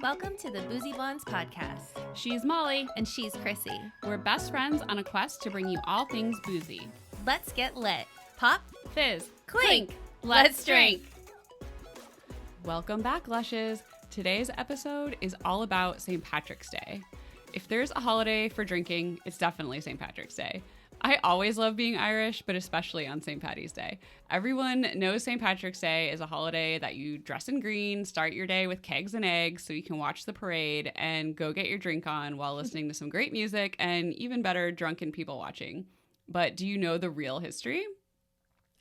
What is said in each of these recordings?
Welcome to the Boozy Blondes podcast. She's Molly. And she's Chrissy. We're best friends on a quest to bring you all things boozy. Let's get lit. Pop, Fizz, clink. Let's drink. Welcome back, Lushes. Today's episode is all about St. Patrick's Day. If there's a holiday for drinking, it's definitely St. Patrick's Day. I always love being Irish, but especially on St. Paddy's Day. Everyone knows St. Patrick's Day is a holiday that you dress in green, start your day with kegs and eggs so you can watch the parade and go get your drink on while listening to some great music and even better, drunken people watching. But do you know the real history?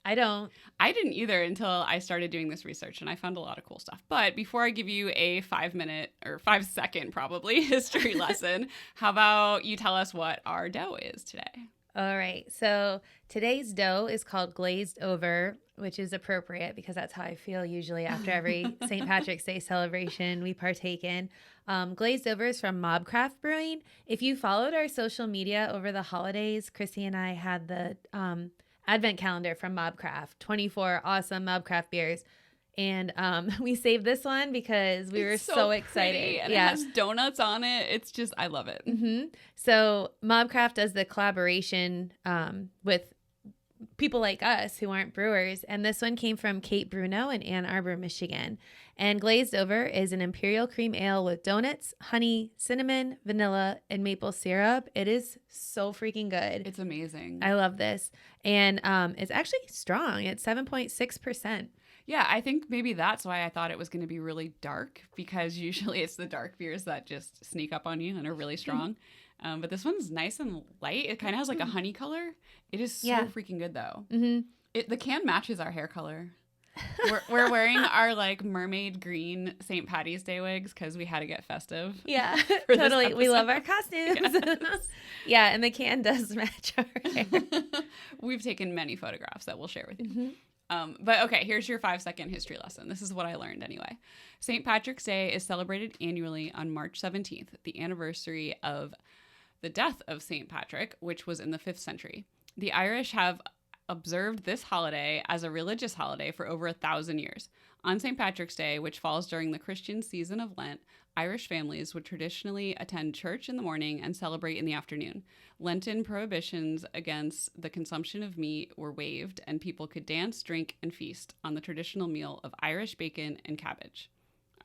I don't. I didn't either until I started doing this research, and I found a lot of cool stuff. But before I give you a 5-minute or 5-second probably history lesson, how about you tell us what our dough is today? All right. So today's dough is called glazed over, which is appropriate because that's how I feel usually after every St. Patrick's Day celebration we partake in. Glazed over is from Mobcraft Brewing. If you followed our social media over the holidays, Chrissy and I had the advent calendar from Mobcraft, 24 awesome Mobcraft beers. And we saved this one because we were so excited. And it has donuts on it. It's just, I love it. Mm-hmm. So Mobcraft does the collaboration with people like us who aren't brewers. And this one came from Kate Bruno in Ann Arbor, Michigan. And glazed over is an imperial cream ale with donuts, honey, cinnamon, vanilla, and maple syrup. It is so freaking good. It's amazing. I love this. And it's actually strong. It's 7.6%. Yeah, I think maybe that's why I thought it was going to be really dark, because usually it's the dark beers that just sneak up on you and are really strong. But this one's nice and light. It kind of has like a honey color. It is so freaking good, though. Mm-hmm. The can matches our hair color. We're wearing our like mermaid green St. Paddy's Day wigs because we had to get festive. Yeah, totally. We love our costumes. Yes. Yeah, and the can does match our hair. We've taken many photographs that we'll share with you. Mm-hmm. But okay, here's your 5-second history lesson. This is what I learned anyway. St. Patrick's Day is celebrated annually on March 17th, the anniversary of the death of St. Patrick, which was in the 5th century. The Irish have observed this holiday as a religious holiday for over 1,000 years. On St. Patrick's Day, which falls during the Christian season of Lent, Irish families would traditionally attend church in the morning and celebrate in the afternoon. Lenten prohibitions against the consumption of meat were waived, and people could dance, drink, and feast on the traditional meal of Irish bacon and cabbage.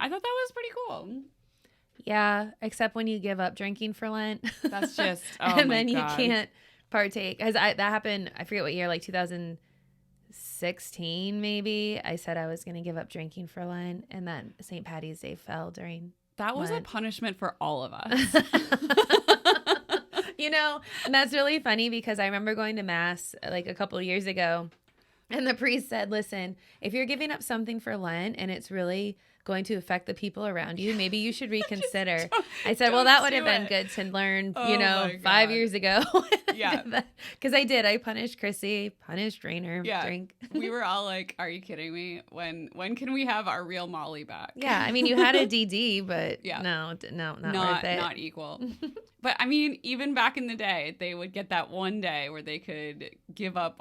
I thought that was pretty cool. Yeah, except when you give up drinking for Lent. That's just, and then you can't partake. Because that happened, I forget what year, like 2016 maybe. I said I was going to give up drinking for Lent, and then St. Paddy's Day fell during That was Lent. a punishment for all of us. You know, and that's really funny because I remember going to Mass like a couple of years ago, and the priest said, listen, if you're giving up something for Lent and it's really going to affect the people around you, maybe you should reconsider. I said, well, that would have been good to learn, 5 years ago. Yeah. Because I did. I punished Chrissy, punished Rainer, drink. We were all like, are you kidding me? When can we have our real Molly back? Yeah. I mean, you had a DD, but no, not worth it. Not equal. But I mean, even back in the day, they would get that one day where they could give up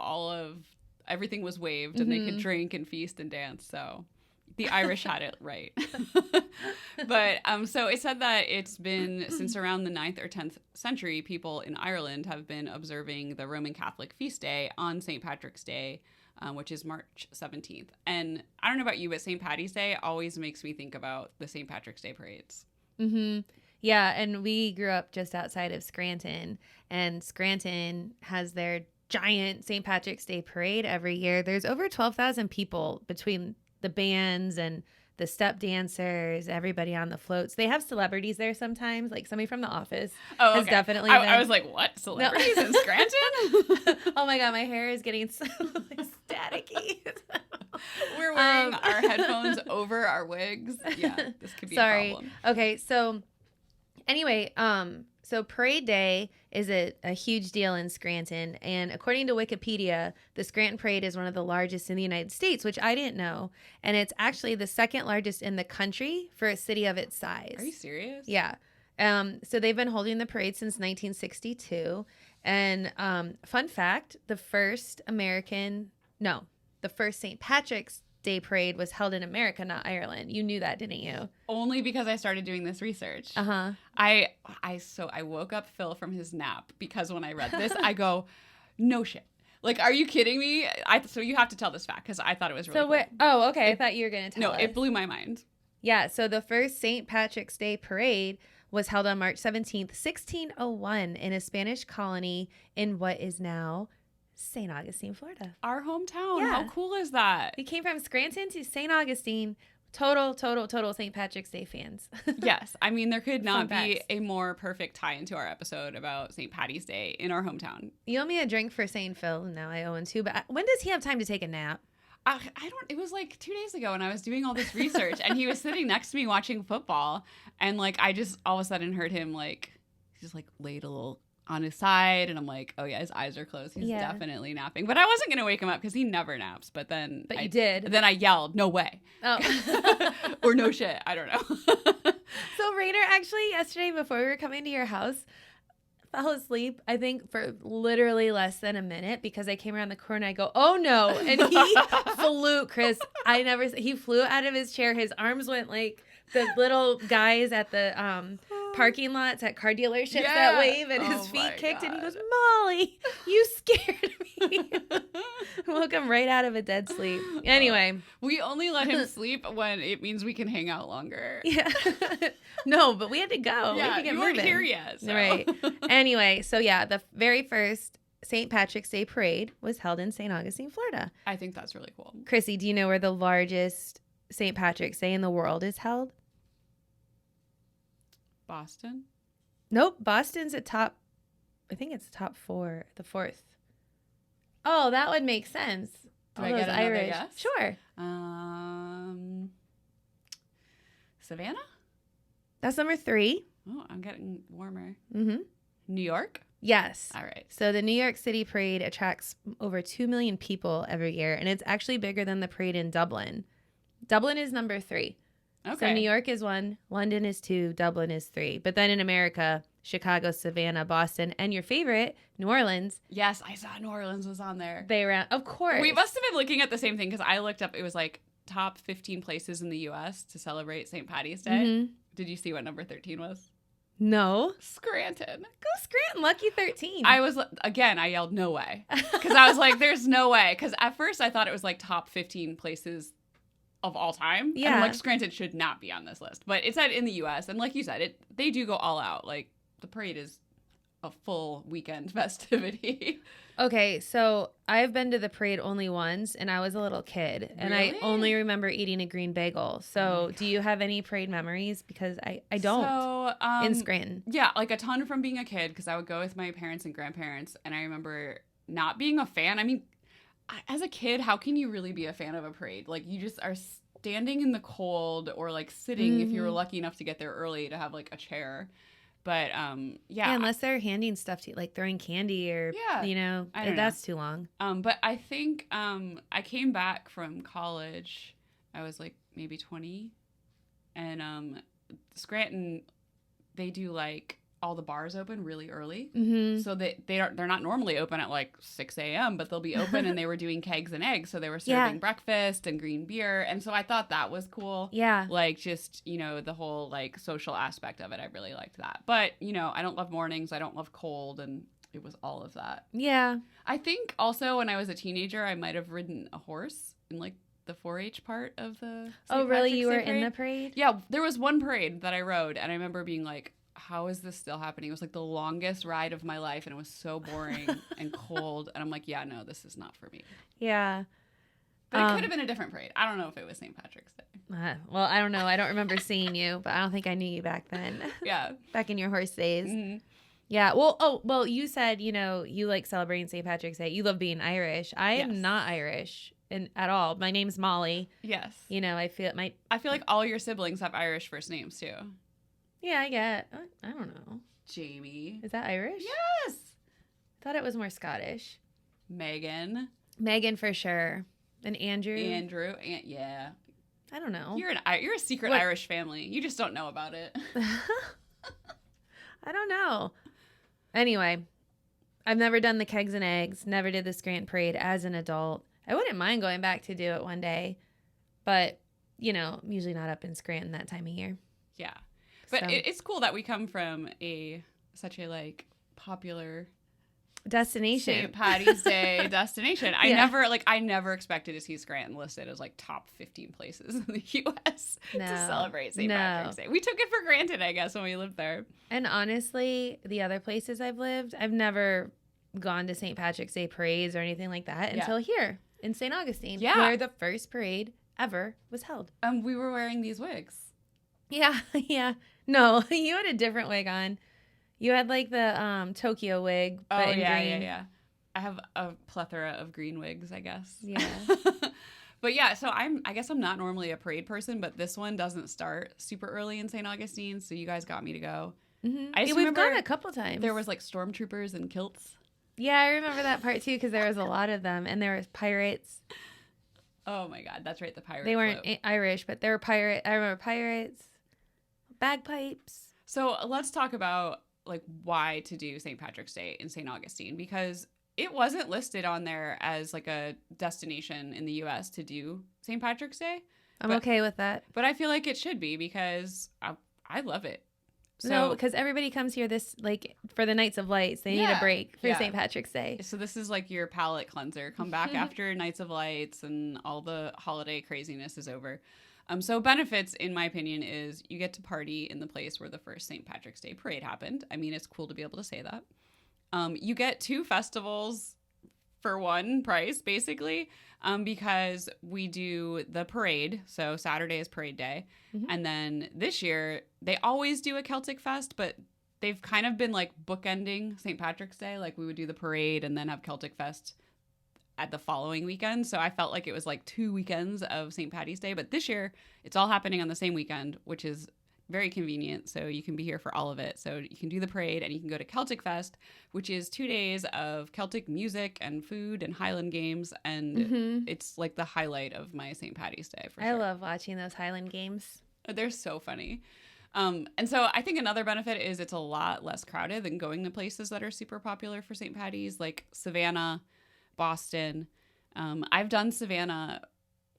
everything was waived and they could drink and feast and dance. So the Irish had it right. But so it said that it's been since around the 9th or 10th century, people in Ireland have been observing the Roman Catholic feast day on St. Patrick's Day, which is March 17th. And I don't know about you, but St. Paddy's Day always makes me think about the St. Patrick's Day parades. Mm-hmm. Yeah, and we grew up just outside of Scranton, and Scranton has their giant St. Patrick's Day parade every year. There's over 12,000 people between the bands and the step dancers, everybody on the floats. They have celebrities there sometimes, like somebody from The Office. Oh, has okay. definitely I was like, what? Celebrities in Scranton? Oh my God, my hair is getting so staticky. We're wearing our headphones over our wigs. Yeah, this could be a problem. Okay, so anyway, so Parade Day is a huge deal in Scranton, and according to Wikipedia, the Scranton Parade is one of the largest in the United States, which I didn't know, and it's actually the second largest in the country for a city of its size. Are you serious? Yeah. So they've been holding the parade since 1962, and fun fact, the first St. Patrick's Day Parade was held in America, not Ireland. You knew that, didn't you? Only because I started doing this research. Uh-huh. I woke up Phil from his nap because when I read this, I go, no shit. Like, are you kidding me? So you have to tell this fact because I thought it was really cool. Oh, okay. I thought you were going to tell us. No, it blew my mind. Yeah, so the first St. Patrick's Day Parade was held on March 17th, 1601 in a Spanish colony in what is now St. Augustine, Florida. Our hometown. Yeah. How cool is that? We came from Scranton to St. Augustine. Total St. Patrick's Day fans. Yes. I mean, there could not Fun be facts. a more perfect tie into our episode about St. Patty's Day in our hometown. You owe me a drink for saying Phil. Now I owe one too. But when does he have time to take a nap? It was like 2 days ago and I was doing all this research and he was sitting next to me watching football. And like, I just all of a sudden heard him like, he just like laid a little on his side. And I'm like, oh yeah, his eyes are closed. He's definitely napping. But I wasn't going to wake him up because he never naps. But you did. Then I yelled, no way. Oh. Or no shit. I don't know. So Rainer actually yesterday before we were coming to your house fell asleep, I think, for literally less than a minute because I came around the corner and I go, oh no. And he flew, Chris. He flew out of his chair. His arms went like the little guys at the parking lots at car dealerships that wave, and his feet kicked. God. And he goes, Molly, you scared me. Woke him right out of a dead sleep. Anyway. We only let him sleep when it means we can hang out longer. Yeah. No, but we had to go. Yeah, we had to get you moving. weren't here yet. So. Right. Anyway, so yeah, the very first St. Patrick's Day Parade was held in St. Augustine, Florida. I think that's really cool. Chrissy, do you know where the largest St. Patrick's Day in the world is held? Boston? Nope. Boston's at top. I think it's top 4, the 4th. Oh, that would make sense. Do I get another guess? Sure. Savannah? That's number 3. Oh, I'm getting warmer. Mm-hmm. New York? Yes. All right. So the New York City Parade attracts over 2 million people every year, and it's actually bigger than the parade in Dublin. Dublin is number 3. Okay. So New York is 1, London is 2, Dublin is 3. But then in America, Chicago, Savannah, Boston, and your favorite, New Orleans. Yes, I saw New Orleans was on there. They ran, of course. We must have been looking at the same thing because I looked up, it was like top 15 places in the U.S. to celebrate St. Patty's Day. Mm-hmm. Did you see what number 13 was? No. Scranton. Go Scranton, lucky 13. I yelled, no way. Because I was like, there's no way. Because at first I thought it was like top 15 places of all time. Yeah. And like Scranton should not be on this list. But it said in the U.S. And like you said, they do go all out. Like the parade is a full weekend festivity. Okay, so I've been to the parade only once, and I was a little kid, and Really? I only remember eating a green bagel. So do you have any parade memories? Because I don't in Scranton. Yeah, like a ton from being a kid because I would go with my parents and grandparents, and I remember not being a fan. I mean, as a kid, how can you really be a fan of a parade? Like you just are standing in the cold or like sitting if you were lucky enough to get there early to have like a chair. But yeah, unless they're handing stuff to you, like throwing candy or that's too long. But I think I came back from college. I was like maybe 20, and Scranton, they do like all the bars open really early, so they're not normally open at like 6 a.m. but they'll be open, and they were doing kegs and eggs, so they were serving breakfast and green beer, and so I thought that was cool. Yeah, like just the whole like social aspect of it, I really liked that. But I don't love mornings, I don't love cold, and it was all of that. Yeah, I think also when I was a teenager, I might have ridden a horse in like the 4-H part of the St. really? Patrick's You were Day parade. in the parade? Yeah, there was one parade that I rode, and I remember being like, how is this still happening? It was like the longest ride of my life, and it was so boring and cold. And I'm like, yeah, no, this is not for me. Yeah. But it could have been a different parade. I don't know if it was St. Patrick's Day. Well, I don't know. I don't remember seeing you, but I don't think I knew you back then. Yeah. Back in your horse days. Mm-hmm. Yeah. Well, you said, you like celebrating St. Patrick's Day. You love being Irish. I am not Irish at all. My name's Molly. Yes. I feel like all your siblings have Irish first names too. Yeah, I get. I don't know. Jamie. Is that Irish? Yes. I thought it was more Scottish. Megan for sure. And Andrew. Yeah. I don't know. You're a secret Irish family. You just don't know about it. I don't know. Anyway, I've never done the kegs and eggs. Never did the Scranton Parade as an adult. I wouldn't mind going back to do it one day. But, I'm usually not up in Scranton that time of year. Yeah. But So. it's cool that we come from such a popular Destination. St. Patty's Day destination. I never expected to see Scranton listed as top 15 places in the U.S. to celebrate St. Patrick's Day. We took it for granted, I guess, when we lived there. And honestly, the other places I've lived, I've never gone to St. Patrick's Day parades or anything like that until here in St. Augustine, where the first parade ever was held. We were wearing these wigs. Yeah, yeah. No, you had a different wig on. You had the Tokyo wig, but in green. Yeah. I have a plethora of green wigs, I guess. Yeah. But yeah, so I guess I'm not normally a parade person, but this one doesn't start super early in St. Augustine, so you guys got me to go. Mm-hmm. We've gone a couple times. There was stormtroopers and kilts. Yeah, I remember that part too because there was a lot of them, and there was pirates. Oh my God, that's right, the pirates. They weren't Irish, but they were pirate. I remember pirates, bagpipes. So let's talk about why to do St. Patrick's Day in St. Augustine, because it wasn't listed on there as a destination in the U.S. to do St. Patrick's Day. I'm okay with that. But I feel like it should be because I love it. So, no, because everybody comes here for the Nights of Lights. They need a break for St. Patrick's Day. So this is your palate cleanser. Come back after Nights of Lights and all the holiday craziness is over. So benefits, in my opinion, is you get to party in the place where the first St. Patrick's Day parade happened. I mean, it's cool to be able to say that. You get 2 festivals for one price, basically, because we do the parade. So Saturday is parade day. Mm-hmm. And then this year, they always do a Celtic Fest, but they've kind of been bookending St. Patrick's Day. We would do the parade and then have Celtic Fest at the following weekend. So I felt like it was 2 weekends of St. Patty's Day. But this year, it's all happening on the same weekend, which is very convenient. So you can be here for all of it. So you can do the parade and you can go to Celtic Fest, which is 2 days of Celtic music and food and Highland games. And it's the highlight of my St. Patty's Day for sure. I love watching those Highland games. They're so funny. And so I think another benefit is it's a lot less crowded than going to places that are super popular for St. Patty's, like Savannah, Boston. I've done Savannah.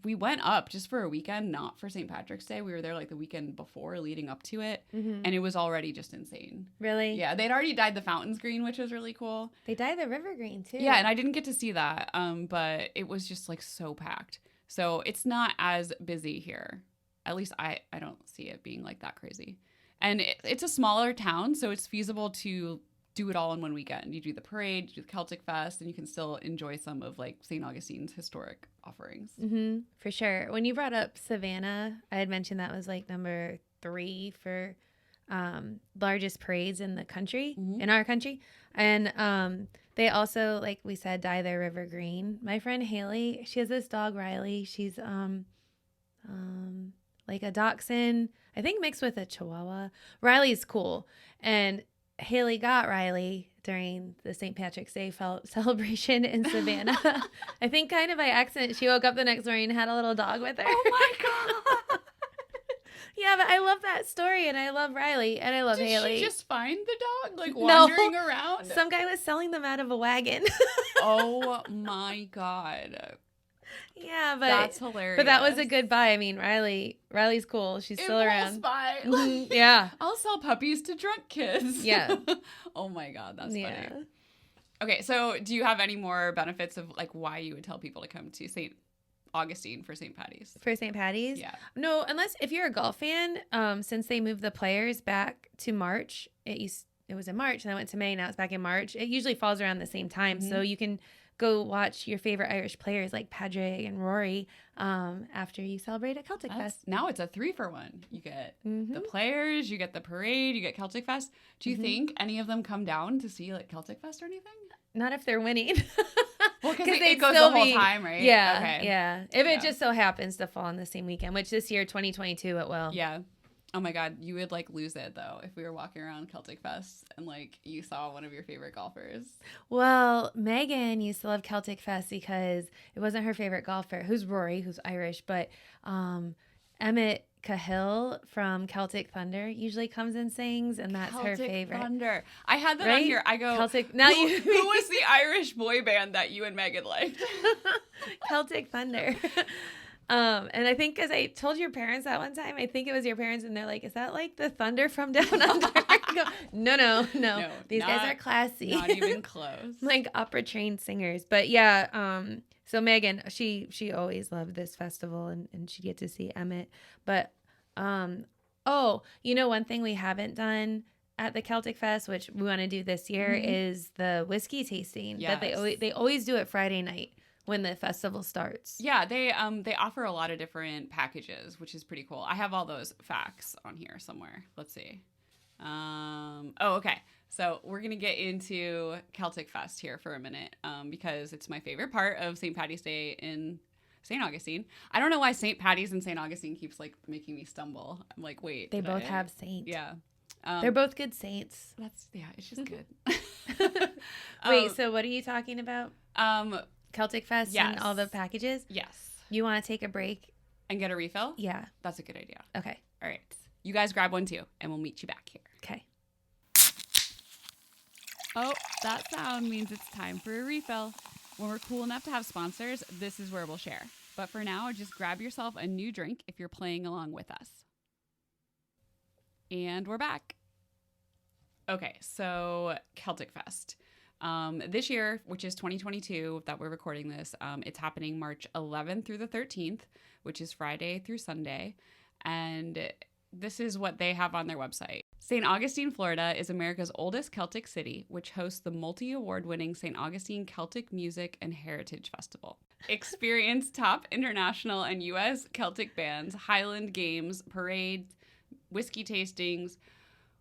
We went up just for a weekend, not for St. Patrick's Day. We were there the weekend before, leading up to it, and it was already just insane. Really? Yeah, they'd already dyed the fountains green, which was really cool. They dyed the river green too. Yeah, and I didn't get to see that, but it was just so packed. So it's not as busy here. At least I don't see it being that crazy. And it's a smaller town, so it's feasible to do it all in one weekend. You do the parade, you do the Celtic Fest, and you can still enjoy some of St. Augustine's historic offerings. Mm-hmm, for sure. When you brought up Savannah, I had mentioned that was number 3 for largest parades in the country, in our country. And they also, like we said, dye their river green. My friend Haley, she has this dog, Riley. She's a dachshund, I think mixed with a Chihuahua. Riley's cool. And Haley got Riley during the St. Patrick's Day celebration in Savannah. I think kind of by accident. She woke up the next morning and had a little dog with her. Oh my God. Yeah, but I love that story, and I love Riley, and I love Haley. Did she just find the dog, wandering around? Some guy was selling them out of a wagon. Oh my God. Yeah, but that's hilarious. But that was a good buy. I mean, Riley's cool. She's still around. Buy. Yeah. I'll sell puppies to drunk kids. Yeah. Oh my God, that's funny. Okay, so do you have any more benefits of why you would tell people to come to St. Augustine for St. Patty's? For St. Patty's? Yeah. No, unless if you're a golf fan, since they moved the players back to March, it was in March and I went to May, now it's back in March. It usually falls around the same time, so you can go watch your favorite Irish players like Padraig and Rory after you celebrate at Celtic Fest. Now it's a 3-for-1. You get the players, you get the parade, you get Celtic Fest. Do you think any of them come down to see Celtic Fest or anything? Not if they're winning. Well, because it goes the whole time, right? Yeah, okay. Yeah. If it just so happens to fall on the same weekend, which this year, 2022, it will. Yeah. Oh my God, you would lose it though if we were walking around Celtic Fest and you saw one of your favorite golfers. Well, Megan used to love Celtic Fest because it wasn't her favorite golfer, who's Rory, who's Irish, but Emmett Cahill from Celtic Thunder usually comes and sings, and that's her favorite. Celtic Thunder. I had that on here. I go, Celtic. Now who was the Irish boy band that you and Megan liked? Celtic Thunder. And I think because I told your parents that one time, I think it was your parents, and they're like, "Is that like the thunder from down under?" I go, no. These guys are classy. Not even close. Like opera trained singers. But yeah, so Megan, she always loved this festival, and she'd get to see Emmett. But one thing we haven't done at the Celtic Fest, which we want to do this year, is the whiskey tasting. Yes. That they always do it Friday night when the festival starts. Yeah, they offer a lot of different packages, which is pretty cool. I have all those facts on here somewhere. Let's see. Okay. So we're going to get into Celtic Fest here for a minute because it's my favorite part of St. Paddy's Day in St. Augustine. I don't know why St. Paddy's and St. Augustine keeps like making me stumble. I'm like, wait. They both have saint. Yeah. They're both good saints. It's just good. Wait, so what are you talking about? Celtic Fest yes. and all the packages? Yes. You want to take a break? And get a refill? Yeah. That's a good idea. Okay. All right. You guys grab one too, and we'll meet you back here. Okay. Oh, that sound means it's time for a refill. When we're cool enough to have sponsors, this is where we'll share. But for now, just grab yourself a new drink if you're playing along with us. And we're back. Okay, so Celtic Fest. This year, which is 2022 that we're recording this, it's happening March 11th through the 13th, which is Friday through Sunday. And this is what they have on their website. St. Augustine, Florida is America's oldest Celtic city, which hosts the multi-award-winning St. Augustine Celtic Music and Heritage Festival. Experience top international and U.S. Celtic bands, Highland games, parades, whiskey tastings,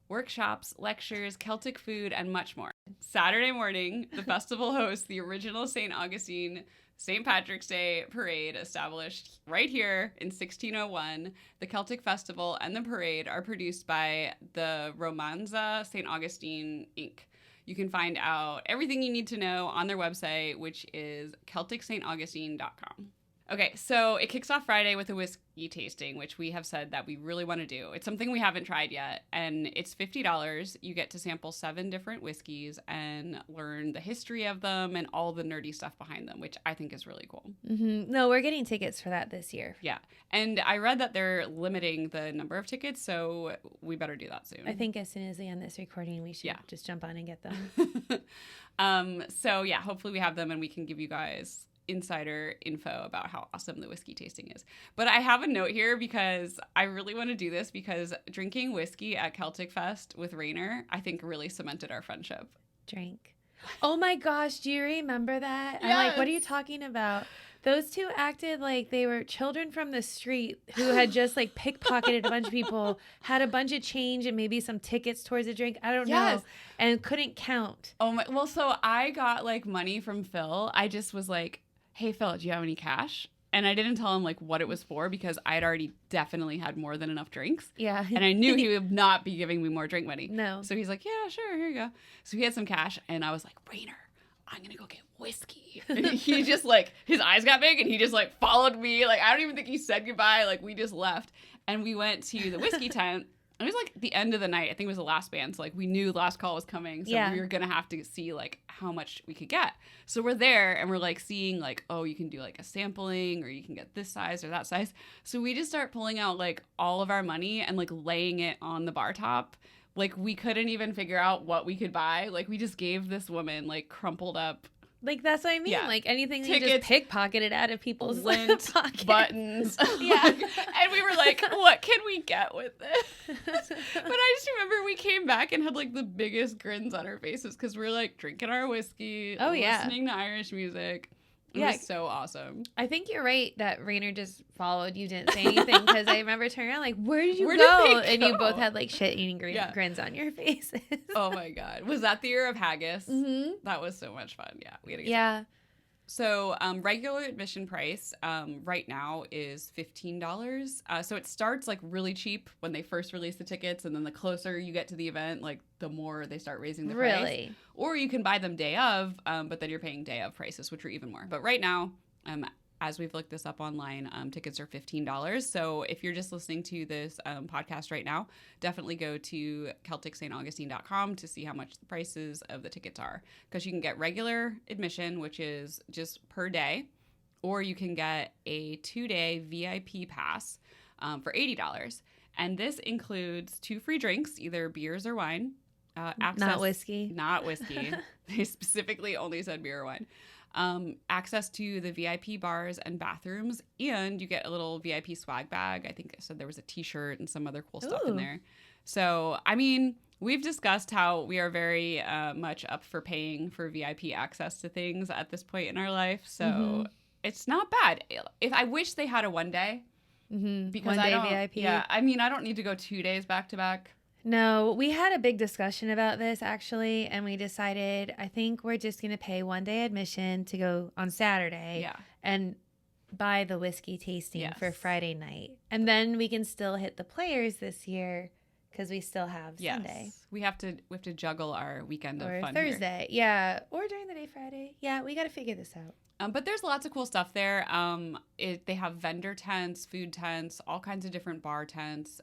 workshops, lectures, Celtic food, and much more. Saturday morning, the festival hosts the original St. Augustine St. Patrick's Day parade established right here in 1601. The Celtic Festival and the parade are produced by the Romanza St. Augustine Inc. You can find out everything you need to know on their website, which is celticstaugustine.com. Okay, so it kicks off Friday with a whiskey tasting, which we have said that we really want to do. It's something we haven't tried yet, and it's $50. You get to sample 7 different whiskeys and learn the history of them and all the nerdy stuff behind them, which I think is really cool. Mm-hmm. No, we're getting tickets for that this year. Yeah, and I read that they're limiting the number of tickets, so we better do that soon. I think as soon as we end this recording, we should just jump on and get them. So yeah, hopefully we have them and we can give you guys insider info about how awesome the whiskey tasting is. But I have a note here because I really want to do this because drinking whiskey at Celtic Fest with Rainer, I think really cemented our friendship. Drink. Oh my gosh, do you remember that? Yes. I'm like, what are you talking about? Those two acted like they were children from the street who had just like pickpocketed a bunch of people, had a bunch of change and maybe some tickets towards a drink. I don't know. And couldn't count. Oh my, well, so I got like money from Phil. I just was like, hey, Phil, do you have any cash? And I didn't tell him like what it was for because I'd already definitely had more than enough drinks. Yeah. And I knew he would not be giving me more drink money. No. So he's like, yeah, sure, here you go. So he had some cash and I was like, Rainer, I'm going to go get whiskey. And he just like, his eyes got big and he just like followed me. Like, I don't even think he said goodbye. Like, we just left. And we went to the whiskey tent. It was like the end of the night. I think it was the last band. So like we knew last call was coming. So we were going to have to see like how much we could get. So we're there and we're like seeing like, oh, you can do like a sampling or you can get this size or that size. So we just start pulling out like all of our money and like laying it on the bar top. Like we couldn't even figure out what we could buy. Like we just gave this woman like crumpled up. Like, that's what I mean. Yeah. Like, anything that Tickets, you just pickpocketed out of people's lint, pockets. buttons. Yeah. And we were like, what can we get with this? But I just remember we came back and had, like, the biggest grins on our faces because we were, like, drinking our whiskey, listening to Irish music. It was so awesome. I think you're right that Rainer just followed you, didn't say anything, because I remember turning around like, where did you go? And you both had like shit-eating grins on your faces. Oh my God. Was that the year of haggis? Mm-hmm. That was so much fun. Yeah. We had a good time. So regular admission price right now is $15. So it starts like really cheap when they first release the tickets, and then the closer you get to the event, like the more they start raising the price. Really? Or you can buy them day of, but then you're paying day of prices, which are even more. But right now, as we've looked this up online, tickets are $15. So if you're just listening to this podcast right now, definitely go to celticstaugustine.com to see how much the prices of the tickets are. Because you can get regular admission, which is just per day, or you can get a 2-day VIP pass for $80. And this includes 2 free drinks, either beers or wine. Not whiskey. Not whiskey. They specifically only said beer or wine. Access to the VIP bars and bathrooms, and you get a little VIP swag bag. I think I said there was a t-shirt and some other cool stuff in there. So, I mean, we've discussed how we are very much up for paying for VIP access to things at this point in our life. So it's not bad. If I wish they had a 1 day. Because One day VIP. Yeah, I mean, I don't need to go 2 days back to back. No, we had a big discussion about this actually, and we decided I think we're just going to pay 1 day admission to go on Saturday and buy the whiskey tasting for Friday night. And then we can still hit the Players this year because we still have Sunday. We have to juggle our weekend of fun Thursday. Here. Yeah, or during the day Friday. Yeah, we got to figure this out. But there's lots of cool stuff there. They have vendor tents, food tents, all kinds of different bar tents.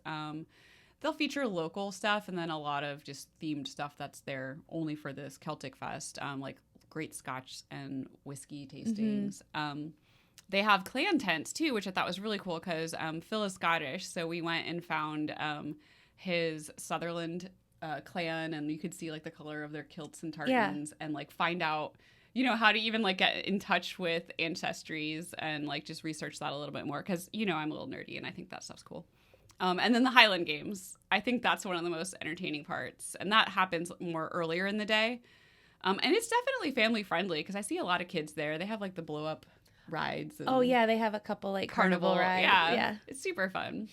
They'll feature local stuff and then a lot of just themed stuff that's there only for this Celtic Fest, like great scotch and whiskey tastings. They have clan tents too, which I thought was really cool because Phil is Scottish. So we went and found his Sutherland clan, and you could see like the color of their kilts and tartans and like find out, you know, how to even like get in touch with ancestries and like just research that a little bit more because, you know, I'm a little nerdy and I think that stuff's cool. And then the Highland Games. I think that's one of the most entertaining parts. And that happens more earlier in the day. And it's definitely family friendly because I see a lot of kids there. They have like the blow up rides. And they have a couple like carnival rides. Yeah. It's super fun.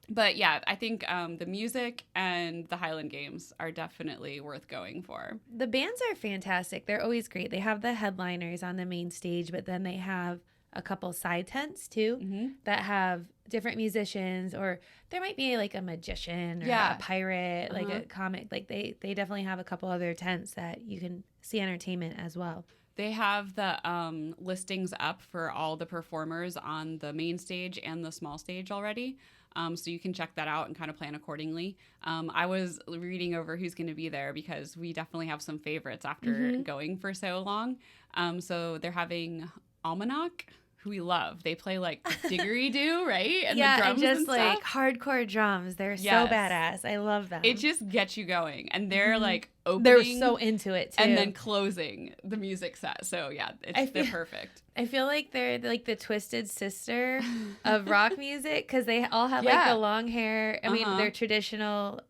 But yeah, I think the music and the Highland Games are definitely worth going for. The bands are fantastic. They're always great. They have the headliners on the main stage, but then they have a couple side tents too that have different musicians, or there might be like a magician or a pirate, like a comic. Like they definitely have a couple other tents that you can see entertainment as well. They have the listings up for all the performers on the main stage and the small stage already. So you can check that out and kind of plan accordingly. I was reading over who's going to be there because we definitely have some favorites after going for so long. So they're having Almanac, who we love. They play like didgeridoo, right? And the drums and just and like stuff. hardcore drums. They're so badass. I love them. It just gets you going. And they're like opening. They're so into it too. And then closing the music set. So yeah, they're perfect. I feel like they're like the twisted sister of rock music because they all have like the long hair. I mean, they're traditional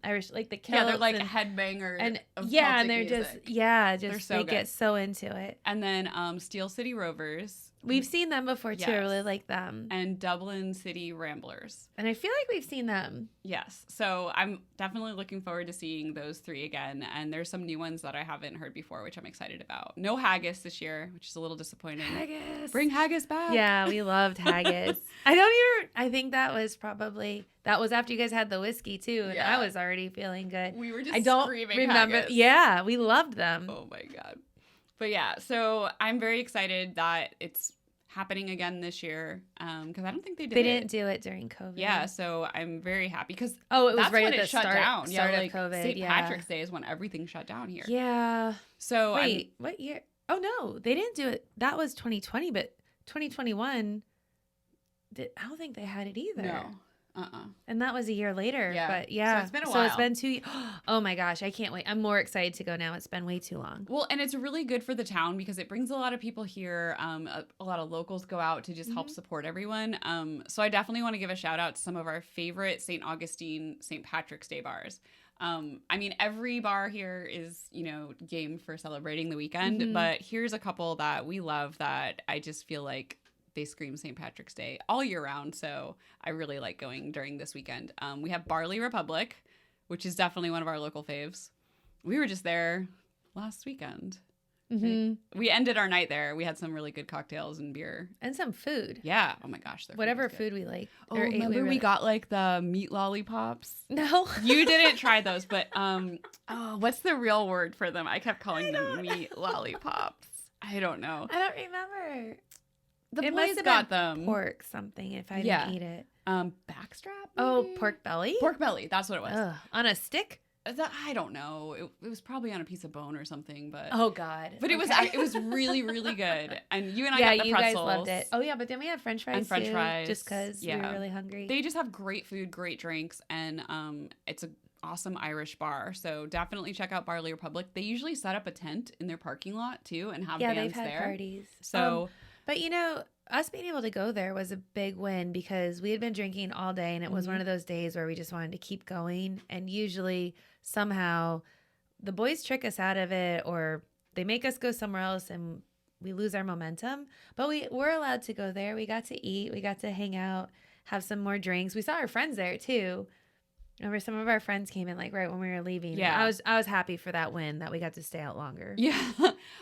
Irish, like the kilts. Yeah, they're like headbangers. And of and they're music. they get so into it. And then Steel City Rovers. We've seen them before too. I really like them. And Dublin City Ramblers. And I feel like we've seen them. Yes. So I'm definitely looking forward to seeing those 3 again. And there's some new ones that I haven't heard before, which I'm excited about. No haggis this year, which is a little disappointing. Haggis. Bring haggis back. Yeah, we loved haggis. I think that was after you guys had the whiskey too. And I was already feeling good. We were just screaming haggis. Yeah, we loved them. Oh my God. But yeah, so I'm very excited that it's happening again this year because I don't think they didn't do it during COVID. Yeah, so I'm very happy because it was that's right when at the shut down. Start like of COVID. St. Patrick's Day is when everything shut down here. Yeah. So wait, what year? Oh no, they didn't do it. That was 2020, but 2021. I don't think they had it either. No. And that was a year later. Yeah. But yeah. So it's been a while. So it's been 2 years. Oh my gosh, I can't wait. I'm more excited to go now. It's been way too long. Well, and it's really good for the town because it brings a lot of people here. A lot of locals go out to just help support everyone. So I definitely want to give a shout out to some of our favorite St. Augustine St. Patrick's Day bars. I mean, every bar here is, game for celebrating the weekend, but here's a couple that we love that I just feel like they scream St. Patrick's Day all year round. So I really like going during this weekend. We have Barley Republic, which is definitely one of our local faves. We were just there last weekend. We ended our night there. We had some really good cocktails and beer. And some food. Yeah. Oh my gosh. Whatever food we like. Oh, remember we got like the meat lollipops? No. You didn't try those, but what's the real word for them? I kept calling them meat lollipops. I don't know. I don't remember. The boys got them. Pork something if I didn't eat it. Backstrap? Maybe? Oh, pork belly? Pork belly. That's what it was. On a stick? I don't know. It was probably on a piece of bone or something, but Oh God. But it was really, really good. And you and I yeah, got the you pretzels. guys loved it. Oh yeah, but then we had French fries and French too, fries. just because we were really hungry. They just have great food, great drinks, and it's a awesome Irish bar. So definitely check out Barley Republic. They usually set up a tent in their parking lot too and have bands they've had there. parties. So but you know, us being able to go there was a big win because we had been drinking all day, and it was one of those days where we just wanted to keep going. And usually somehow the boys trick us out of it, or they make us go somewhere else and we lose our momentum. But we were allowed to go there. We got to eat. We got to hang out, have some more drinks. We saw our friends there too. Remember, some of our friends came in like right when we were leaving. Yeah. I was happy for that win, that we got to stay out longer. Yeah.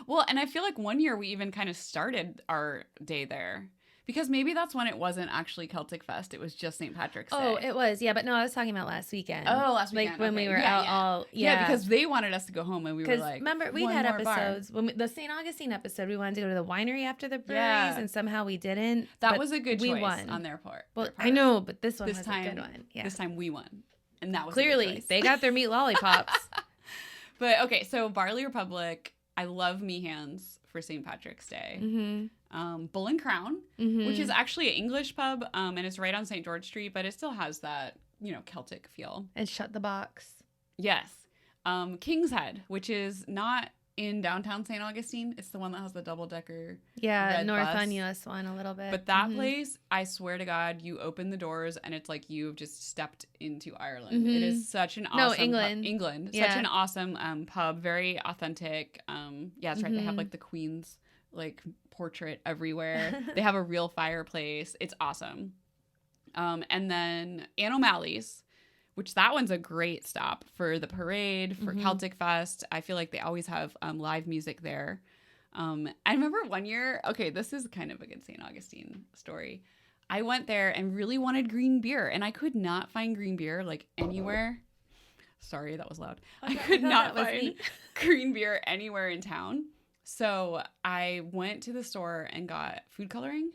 Well, and I feel like one year we even kind of started our day there. Because maybe that's when it wasn't actually Celtic Fest. It was just St. Patrick's Day. Oh, it was. Yeah, but no, I was talking about last weekend. Oh, last weekend. Like when okay. we were out all... Yeah, because they wanted us to go home and we were like, remember, we had episodes. When the St. Augustine episode, we wanted to go to the winery after the breweries, and somehow we didn't. That was a good choice won. on their part. Well, I know, but this one was a good one. Yeah. This time we won. And that was clearly, they got their meat lollipops. But okay, so Barley Republic, I love Meehan's for St. Patrick's Day. Bull and Crown, which is actually an English pub, and it's right on St. George Street, but it still has that, Celtic feel. And Shut the Box. Yes. King's Head, which is not in downtown St. Augustine. It's the one that has the double-decker North bus. on US 1 a little bit. But that place, I swear to God, you open the doors and it's like you've just stepped into Ireland. It is such an awesome England. England. Yeah. Such an awesome pub. Very authentic. Yeah, that's right. They have like the Queen's like portrait everywhere. They have a real fireplace. It's awesome. And then Ann O'Malley's, which that one's a great stop for the parade, for Celtic Fest. I feel like they always have live music there. I remember one year, okay, this is kind of a good St. Augustine story. I went there and really wanted green beer, and I could not find green beer like anywhere. Sorry, that was loud. I could not find green beer anywhere in town. So I went to the store and got food coloring.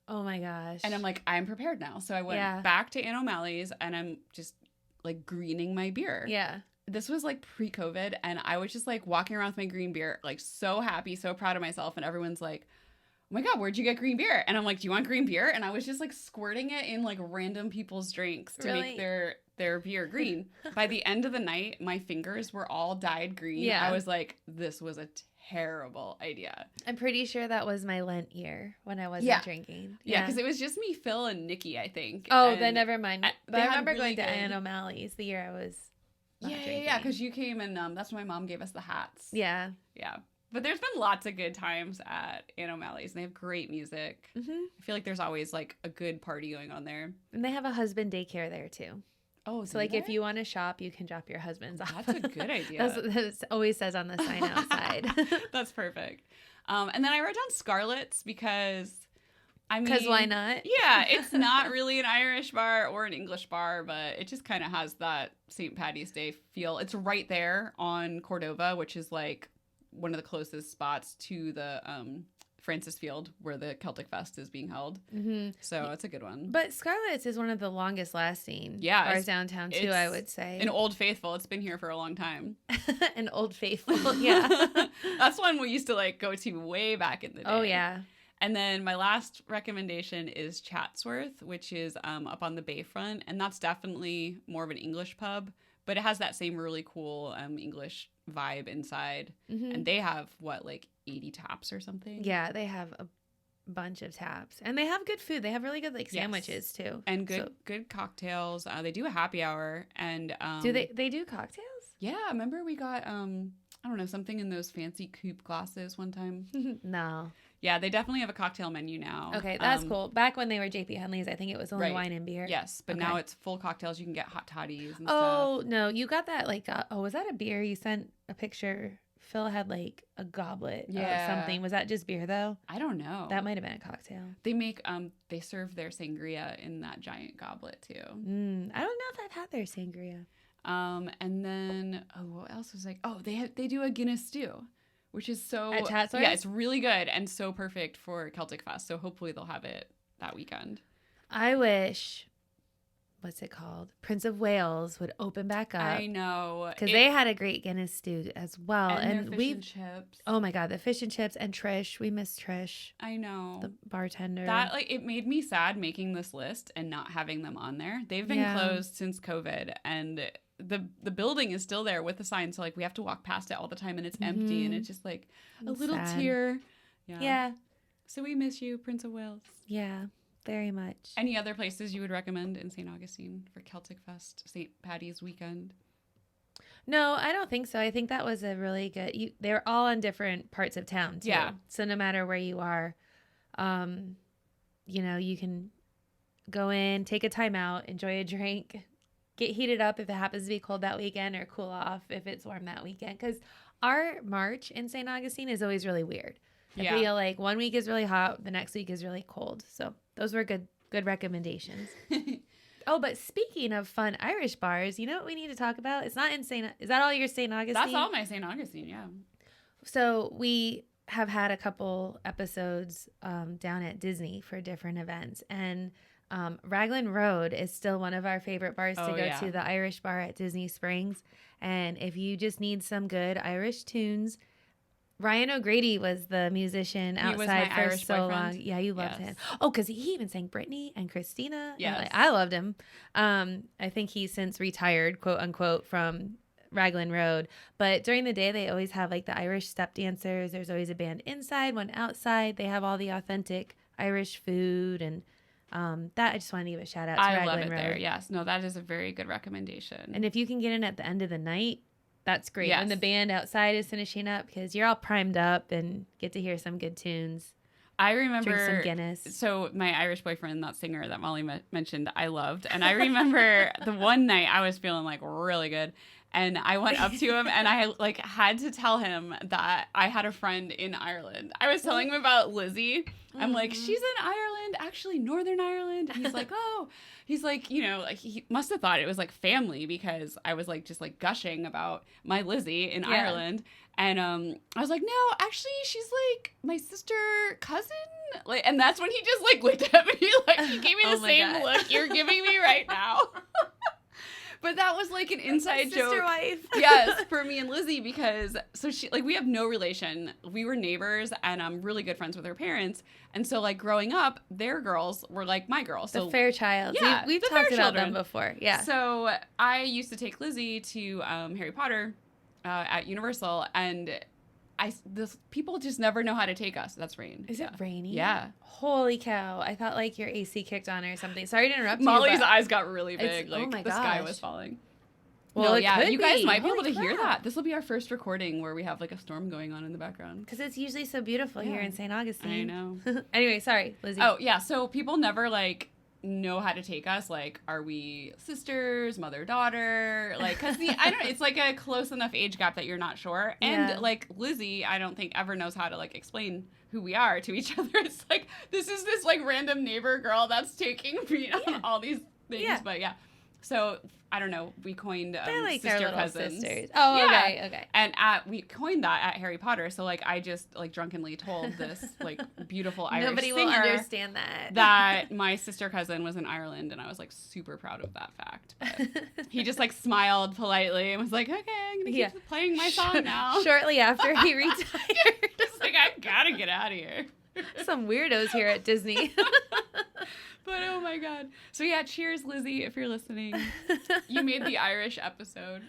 Oh my gosh. And I'm like, I'm prepared now. So I went back to Ann O'Malley's and I'm just like greening my beer. Yeah. This was like pre-COVID and I was just like walking around with my green beer, like so happy, so proud of myself. And everyone's like, oh my God, where'd you get green beer? And I'm like, do you want green beer? And I was just like squirting it in like random people's drinks to make their beer green. By the end of the night, my fingers were all dyed green. Yeah. I was like, this was a terrible idea. I'm pretty sure that was my Lent year when I wasn't drinking. Yeah, because it was just me, Phil, and Nikki, I think. Oh, then never mind. But I remember really going to Ann O'Malley's the year I was drinking. Yeah, because you came and that's when my mom gave us the hats. Yeah. Yeah. But there's been lots of good times at Ann O'Malley's, and they have great music. I feel like there's always like a good party going on there. And they have a husband daycare there too. Oh, so like if you want to shop, you can drop your husband's off. That's a good idea. That's what it always says on the sign outside. That's perfect. And then I wrote down Scarlett's because because why not? Yeah, it's not really an Irish bar or an English bar, but it just kind of has that St. Paddy's Day feel. It's right there on Cordova, which is like one of the closest spots to the Francis Field where the Celtic Fest is being held. So it's a good one. But Scarlett's is one of the longest lasting bars downtown too, I would say. An Old Faithful. It's been here for a long time. An Old Faithful, yeah. That's one we used to like go to way back in the day. Oh yeah. And then my last recommendation is Chatsworth, which is up on the Bayfront. And that's definitely more of an English pub, but it has that same really cool English vibe inside. And they have, like 80 taps or something? Yeah, they have a bunch of taps. And they have good food. They have really good sandwiches too. And good cocktails. They do a happy hour. And do they do cocktails? Yeah, remember we got, I don't know, something in those fancy coupe glasses one time? No. Yeah, they definitely have a cocktail menu now. Okay, that's cool. Back when they were JP Henley's, I think it was only wine and beer. Yes, but now it's full cocktails. You can get hot toddies and stuff. Oh, no. You got that was that a beer? You sent a picture. Phil had like a goblet of something. Was that just beer though? I don't know. That might have been a cocktail. They make they serve their sangria in that giant goblet too. I don't know if I've had their sangria. And then what else was they do a Guinness stew, which is so at Chatsworth? Yeah, it's really good and so perfect for Celtic Fest. So hopefully they'll have it that weekend. I wish what's it called? Prince of Wales would open back up. I know. Because they had a great Guinness stew as well. And their fish and chips. Oh my God, the fish and chips and Trish. We miss Trish. I know. The bartender. That, like, it made me sad making this list and not having them on there. They've been closed since COVID, and the building is still there with the sign. So, like, we have to walk past it all the time, and it's empty, and it's just, like, a little tear. Yeah. So we miss you, Prince of Wales. Yeah. Very much. Any other places you would recommend in St. Augustine for Celtic Fest, St. Paddy's weekend? No, I don't think so. I think that was a really good. They're all in different parts of town, too. Yeah. So no matter where you are, you can go in, take a time out, enjoy a drink, get heated up if it happens to be cold that weekend, or cool off if it's warm that weekend. Because our March in St. Augustine is always really weird. I feel like one week is really hot, the next week is really cold. So those were good recommendations. Oh, but speaking of fun Irish bars, you know what we need to talk about? It's not in is that all your St. Augustine? That's all my St. Augustine, yeah. So we have had a couple episodes down at Disney for different events. And Raglan Road is still one of our favorite bars to go to, the Irish bar at Disney Springs. And if you just need some good Irish tunes, Ryan O'Grady was the musician outside for Irish so long. Yeah, you loved him. Oh, because he even sang Britney and Christina. Yes. And, I loved him. I think he's since retired, quote unquote, from Raglan Road. But during the day, they always have like the Irish step dancers. There's always a band inside, one outside. They have all the authentic Irish food. And that I just wanted to give a shout out to Raglan love it Road. there. Yes. No, that is a very good recommendation. And if you can get in at the end of the night, that's great. Yes. When the band outside is finishing up, because you're all primed up and get to hear some good tunes. I remember drink some Guinness. So my Irish boyfriend, that singer that Molly mentioned, I loved. And I remember the one night I was feeling like really good. And I went up to him and I like had to tell him that I had a friend in Ireland. I was telling him about Lizzie. I'm like, she's in Ireland, actually Northern Ireland. And he's like, oh, he's like, like he must have thought it was like family because I was like just like gushing about my Lizzie in Ireland. And I was like, no, actually she's like my sister cousin. Like, and that's when he just like looked at me like he gave me the same look you're giving me right now. But that was like an inside joke. Sister wife. Yes, for me and Lizzie, because so she like we have no relation. We were neighbors and I'm really good friends with her parents. And so like growing up, their girls were like my girls. So the Fairchilds. Yeah, we've talked about them before. Yeah. So I used to take Lizzie to Harry Potter at Universal, and people just never know how to take us. That's rain. Is it raining? Yeah. Holy cow. I thought like your AC kicked on or something. Sorry to interrupt you. Molly's eyes got really big. Like oh my the gosh. sky was falling. Well, you guys might be Holy able to hear crap. that. This will be our first recording where we have like a storm going on in the background. Because it's usually so beautiful here in St. Augustine. I know. Anyway, sorry, Lizzie. Oh, yeah. So people never like know how to take us. Like, are we sisters, mother, daughter? Like, because I don't know. It's like a close enough age gap that you're not sure. And like Lizzie, I don't think ever knows how to like explain who we are to each other. It's like, this is this like random neighbor girl that's taking me on all these things. Yeah. But yeah. So I don't know. We coined like sister our cousins. Sisters. Oh, yeah. Okay. And we coined that at Harry Potter. So like I just like drunkenly told this like beautiful Irish Nobody singer will understand that my sister cousin was in Ireland, and I was like super proud of that fact. But he just like smiled politely and was like, "Okay, I'm gonna keep playing my song now." Shortly after he retired, just like I gotta get out of here. Some weirdos here at Disney. But oh my god. So yeah, cheers, Lizzie, if you're listening. You made the Irish episode.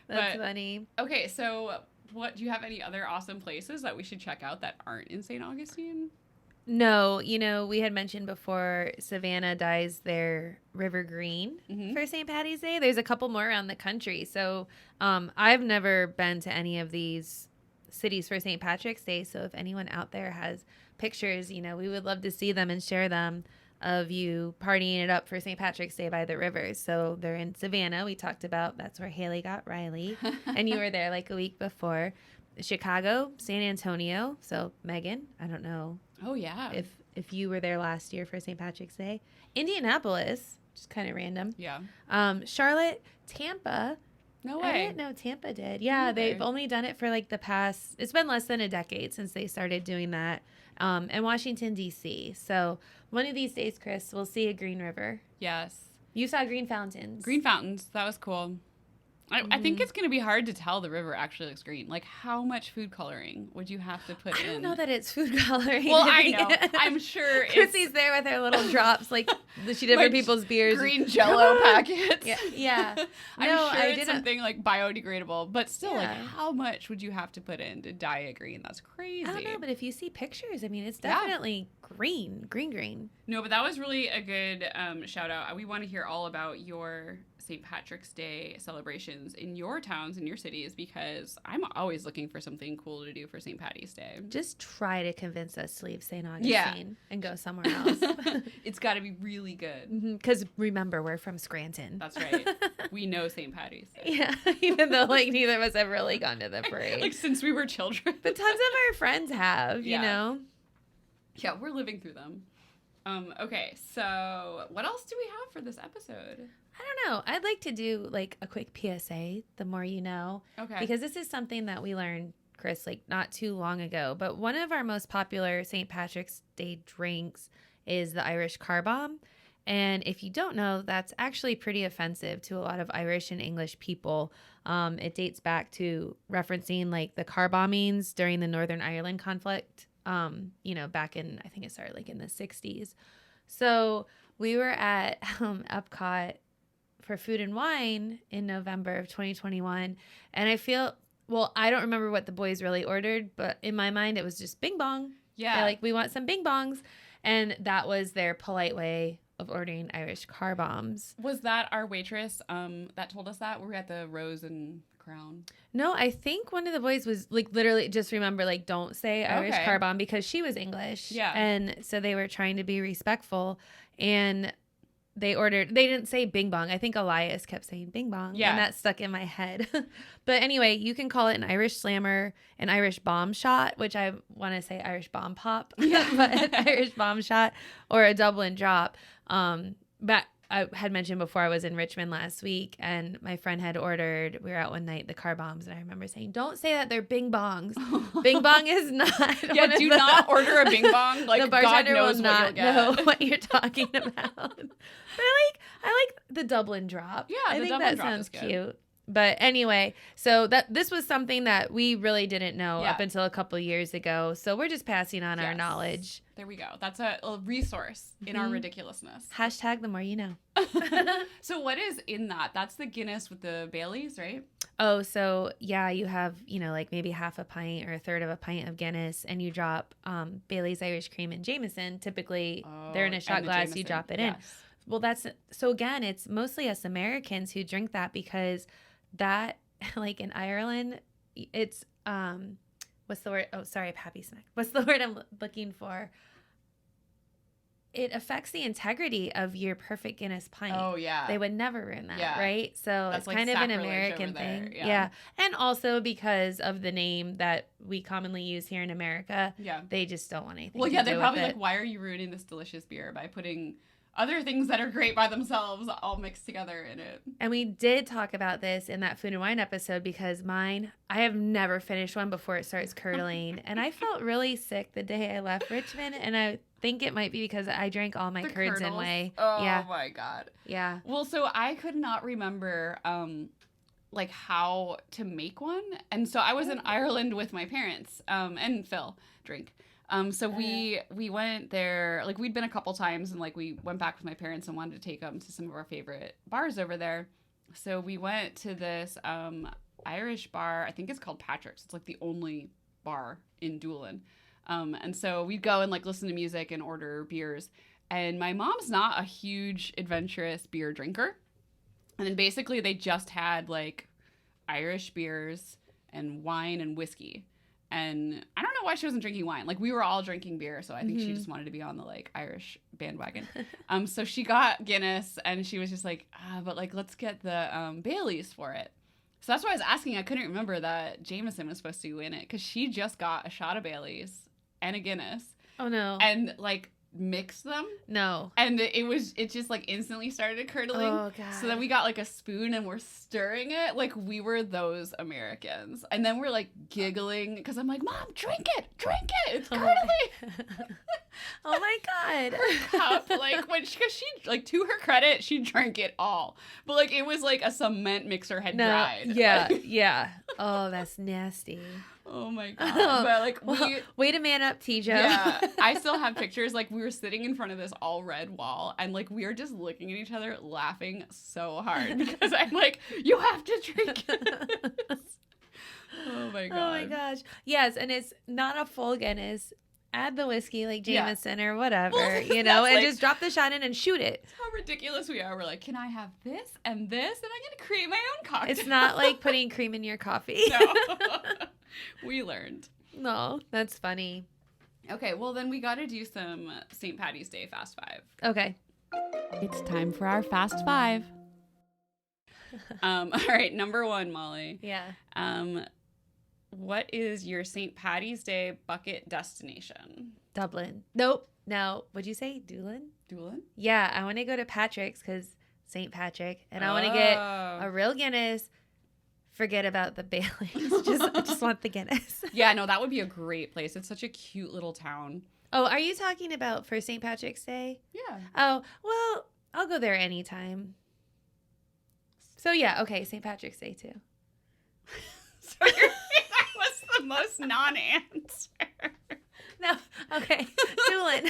That's funny. Okay, so do you have any other awesome places that we should check out that aren't in St. Augustine? No, we had mentioned before Savannah dyes their river green for St. Paddy's Day. There's a couple more around the country. So I've never been to any of these cities for St. Patrick's Day. So if anyone out there has pictures, we would love to see them and share them of you partying it up for St. Patrick's Day by the rivers. So they're in Savannah. We talked about that's where Haley got Riley. And you were there like a week before. Chicago, San Antonio. So Megan, I don't know. Oh, yeah. If you were there last year for St. Patrick's Day. Indianapolis, just kind of random. Yeah. Charlotte, Tampa. No way. I didn't know Tampa did. Yeah, they've only done it for like it's been less than a decade since they started doing that. and Washington, D.C. So one of these days, Chris, we'll see a green river. Yes. You saw green fountains. Green fountains. That was cool. I think it's going to be hard to tell the river actually looks green. Like, how much food coloring would you have to put in? I don't know that it's food coloring. Well, I know. I'm sure Chrissy's there with her little drops, like she did for people's beers. Green Jell-O packets. Yeah. I'm sure it's something like biodegradable, but still, like, how much would you have to put in to dye it green? That's crazy. I don't know, but if you see pictures, I mean, it's definitely green. No, but that was really a good shout out. We want to hear all about your St. Patrick's Day celebrations in your towns and your cities, because I'm always looking for something cool to do for St. Patty's Day. Just try to convince us to leave St. Augustine and go somewhere else. It's got to be really good. Because remember, we're from Scranton. That's right. We know St. Patty's Day. Yeah, even though like neither of us have really gone to the parade. Like since we were children. But tons of our friends have, you know? Yeah, we're living through them. Okay, so what else do we have for this episode? I don't know. I'd like to do like a quick PSA, the more you know. Okay. Because this is something that we learned, Chris, like not too long ago. But one of our most popular St. Patrick's Day drinks is the Irish car bomb. And if you don't know, that's actually pretty offensive to a lot of Irish and English people. It dates back to referencing like the car bombings during the Northern Ireland conflict, back in, I think it started like in the 60s. So we were at Epcot for Food and Wine in November of 2021. And I don't remember what the boys really ordered, but in my mind, it was just bing bong. Yeah. They're like, we want some bing bongs. And that was their polite way of ordering Irish car bombs. Was that our waitress that told us that? Were we at the Rose and Crown? No, I think one of the boys was like literally just remember like don't say Irish car bomb because she was English. Yeah. And so they were trying to be respectful and they didn't say bing bong. I think Elias kept saying bing bong. Yeah. And that stuck in my head. But anyway, you can call it an Irish slammer, an Irish bomb shot, which I want to say Irish bomb pop, but an Irish bomb shot or a Dublin drop. But I had mentioned before I was in Richmond last week and my friend had ordered, we were out one night, the car bombs. And I remember saying, don't say that they're bing bongs. Bing bong is not. Yeah, do not order a bing bong. Like, the bartender God knows will not what you'll get. know what you're talking about. But I like the Dublin drop. Yeah, I the think Dublin that drop sounds is good. cute. But anyway, so this was something that we really didn't know up until a couple years ago. So we're just passing on our knowledge. There we go. That's a resource in our ridiculousness. Hashtag the more you know. So what is in that? That's the Guinness with the Baileys, right? Oh, so yeah, you have, like maybe half a pint or a third of a pint of Guinness and you drop Bailey's Irish Cream and Jameson. Typically, they're in a shot glass, Jameson. You drop it in. Well, again, it's mostly us Americans who drink that because that, like in Ireland, it's, what's the word? Oh, sorry, Pappy Snack. What's the word I'm looking for? It affects the integrity of your perfect Guinness pint. Oh, yeah. They would never ruin that, right? So that's it's like kind of an American thing. Yeah. And also because of the name that we commonly use here in America, they just don't want anything to do with it. They're probably like, why are you ruining this delicious beer by putting other things that are great by themselves all mixed together in it? And we did talk about this in that Food and Wine episode because I have never finished one before it starts curdling. And I felt really sick the day I left Richmond. And I think it might be because I drank all my curds in whey. Oh my God. Yeah. Well, so I could not remember like how to make one. And so I was in Ireland with my parents and Phil drink. So we went there, like we'd been a couple times and like we went back with my parents and wanted to take them to some of our favorite bars over there. So we went to this Irish bar. I think it's called Patrick's. It's like the only bar in Doolin. And so we'd go and like listen to music and order beers. And my mom's not a huge adventurous beer drinker. And then basically they just had like Irish beers and wine and whiskey. And I don't know why she wasn't drinking wine. Like we were all drinking beer, so I think she just wanted to be on the like Irish bandwagon. So she got Guinness, and she was just like, but like let's get the Baileys for it. So that's why I was asking. I couldn't remember that Jameson was supposed to go in it because she just got a shot of Baileys and a Guinness. Oh no! And like mix them. No. And it just like instantly started curdling. Oh, God. So then we got like a spoon and we're stirring it. Like we were those Americans. And then we're like giggling because I'm like, Mom, drink it. It's curdling. Oh my God. Cup, like because she like to her credit, she drank it all. But like it was like a cement mixer had dried. Yeah. Like, Yeah. Oh, that's nasty. oh my God. But like way to man up, Tijo. Yeah, I still have pictures. Like we were sitting in front of this all red wall, and like we were just looking at each other, laughing so hard because I'm like, you have to drink this. Oh my God. Oh my gosh. Yes, and it's not a full Guinness. Add the whiskey like Jameson or whatever, well, and like, just drop the shot in and shoot it. That's how ridiculous we are. We're like, can I have this and this, and I'm gonna create my own cocktail. It's not like putting cream in your coffee. No. We learned. No, that's funny. Okay, well then we got to do some St. Patty's Day Fast Five. Okay. It's time for our Fast Five. All right, number 1, Molly. Yeah. What is your St. Patty's Day bucket destination? Dublin. Nope. No. What'd you say? Doolin? Doolin? Yeah, I want to go to Patrick's because St. Patrick, and I want to get a real Guinness. Forget about the Baileys. just want the Guinness. Yeah, no, that would be a great place. It's such a cute little town. Oh, are you talking about for St. Patrick's Day? Yeah. Oh, well, I'll go there anytime. So yeah, okay, St. Patrick's Day too. So that was the most non-answer. No, okay, Doolin.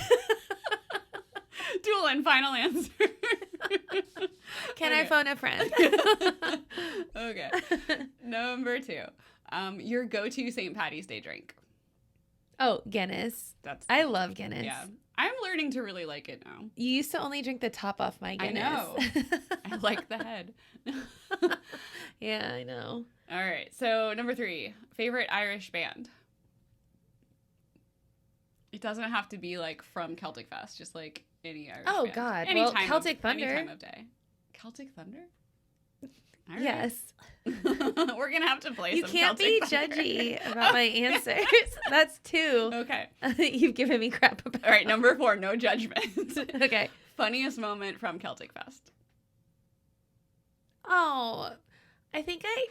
Doolin, final answer. Can I phone a friend? Okay. Number 2. Your go-to St. Patty's Day drink. Oh, Guinness. I love Guinness. Yeah. I'm learning to really like it now. You used to only drink the top off my Guinness. I know. I like the head. Yeah, I know. All right. So number 3, favorite Irish band. It doesn't have to be like from Celtic Fest, just like any Irish band. God. Any well, time Celtic Thunder. Any time of day. Celtic Thunder? All right. Yes. We're going to have to play you some can't Celtic be Thunder. judgy about my answers. That's 2. Okay. You've given me crap about. All right, number 4, no judgment. Okay. Funniest moment from Celtic Fest. Oh, I think I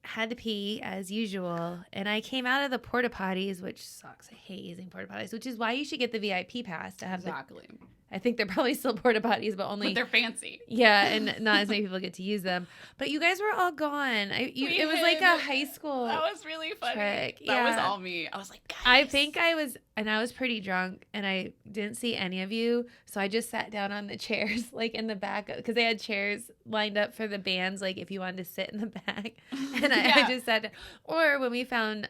had to pee as usual, and I came out of the porta potties, which sucks. I hate using porta potties, which is why you should get the VIP pass to have Exactly. I think they're probably still porta potties, but only But they're fancy. Yeah, and not as many people get to use them. But you guys were all gone. It was like a high school. That was really funny. Trick. That was Yeah. all me. I was like, guys. I think I was pretty drunk, and I didn't see any of you, so I just sat down on the chairs, like in the back, because they had chairs lined up for the bands, like if you wanted to sit in the back, and I just sat down. Or when we found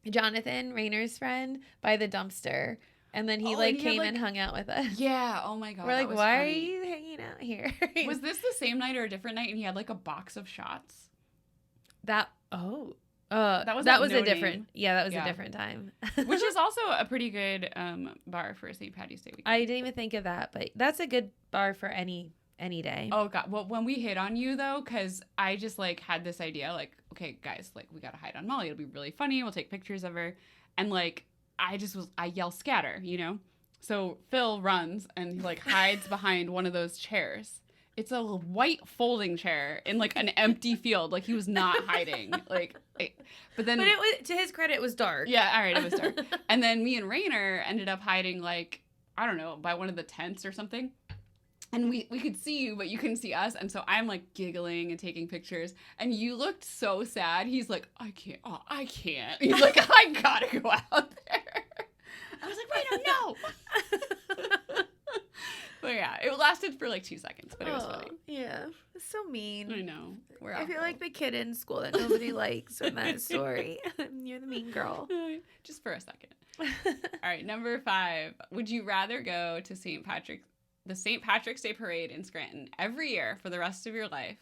Jonathan Rayner's friend by the dumpster. And then he came and hung out with us. Yeah. Oh my God. We're like, why are you hanging out here? Was this the same night or a different night? And he had like a box of shots. That was a different. Yeah, that was a different time. Which is also a pretty good bar for St. Patty's Day weekend. I didn't even think of that, but that's a good bar for any day. Oh God. Well, when we hit on you though, because I just like had this idea, like, okay, guys, like we gotta hide on Molly. It'll be really funny. We'll take pictures of her, and like. I yell scatter, you know? So Phil runs and he like hides behind one of those chairs. It's a white folding chair in like an empty field. Like he was not hiding. But it was, to his credit, it was dark. Yeah, all right, it was dark. And then me and Rainer ended up hiding like, I don't know, by one of the tents or something. And we could see you, but you couldn't see us. And so I'm like giggling and taking pictures. And you looked so sad. He's like, I can't. Oh, I can't. He's like, I gotta go out there. I was like, wait, no. But yeah, it lasted for like 2 seconds, but it was funny. Yeah. It's so mean. I know. I feel like the kid in school that nobody likes in that story. You're the mean girl. Just for a second. All right, number 5. Would you rather go to the St. Patrick's Day Parade in Scranton every year for the rest of your life,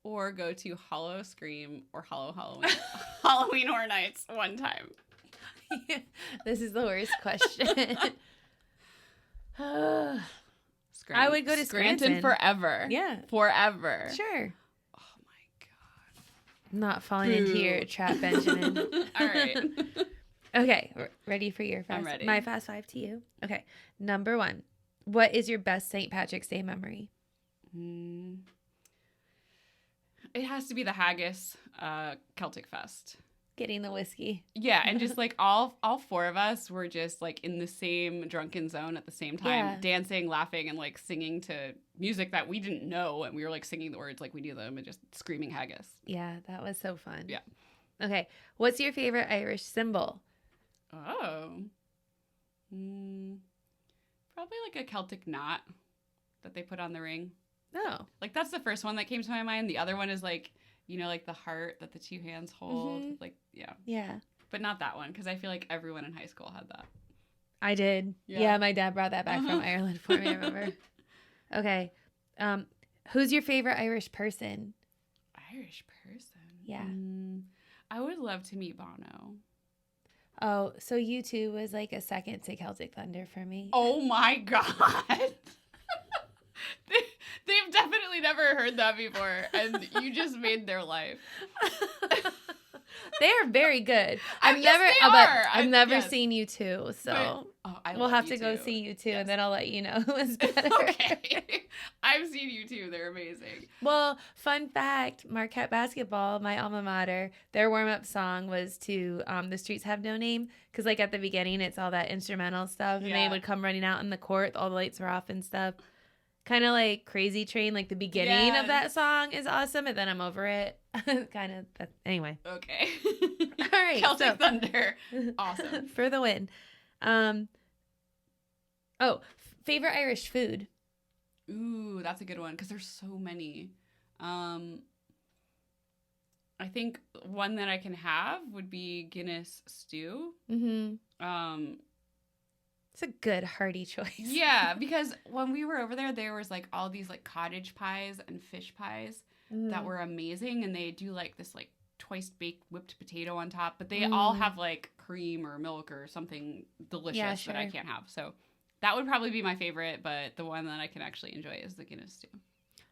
or go to Hollow Scream or Halloween Horror Nights one time? Yeah, this is the worst question. I would go to Scranton forever. Yeah. Forever. Sure. Oh my God. I'm not falling into your trap, Benjamin. All right. Okay, ready for your fast? I'm ready. My fast five to you. Okay, number 1. What is your best St. Patrick's Day memory? It has to be the haggis Celtic Fest. Getting the whiskey. Yeah, and just like all 4 of us were just like in the same drunken zone at the same time, dancing, laughing, and like singing to music that we didn't know, and we were like singing the words like we knew them and just screaming haggis. Yeah, that was so fun. Yeah. Okay, what's your favorite Irish symbol? Oh. Probably like a Celtic knot that they put on the ring. Oh. Like that's the first one that came to my mind. The other one is like, you know, like the heart that the 2 hands hold. Mm-hmm. Like, yeah. Yeah. But not that one, because I feel like everyone in high school had that. I did. Yeah, my dad brought that back from Ireland for me, I remember. Okay. Who's your favorite Irish person? Irish person? Yeah. I would love to meet Bono. Oh, so U2 was like a second to Celtic Thunder for me. Oh my God. They've definitely never heard that before, and you just made their life. They are very good. I've never seen U2, so we'll have to go see U2, and then I'll let you know who is better. Okay. I've seen U2. They're amazing. Well, fun fact, Marquette Basketball, my alma mater, their warm-up song was to The Streets Have No Name, because like at the beginning, it's all that instrumental stuff, and they would come running out in the court, all the lights were off and stuff. Kind of like Crazy Train, like the beginning of that song is awesome, and then I'm over it. Anyway. Okay. All right. Celtic Thunder. Awesome. For the win. Favorite Irish food? Ooh, that's a good one, because there's so many. I think one that I can have would be Guinness stew. Mm-hmm. It's a good hearty choice. Yeah, because when we were over there was like all these like cottage pies and fish pies that were amazing, and they do like this like twice baked whipped potato on top, but they all have like cream or milk or something delicious that I can't have. So that would probably be my favorite, but the one that I can actually enjoy is the Guinness stew.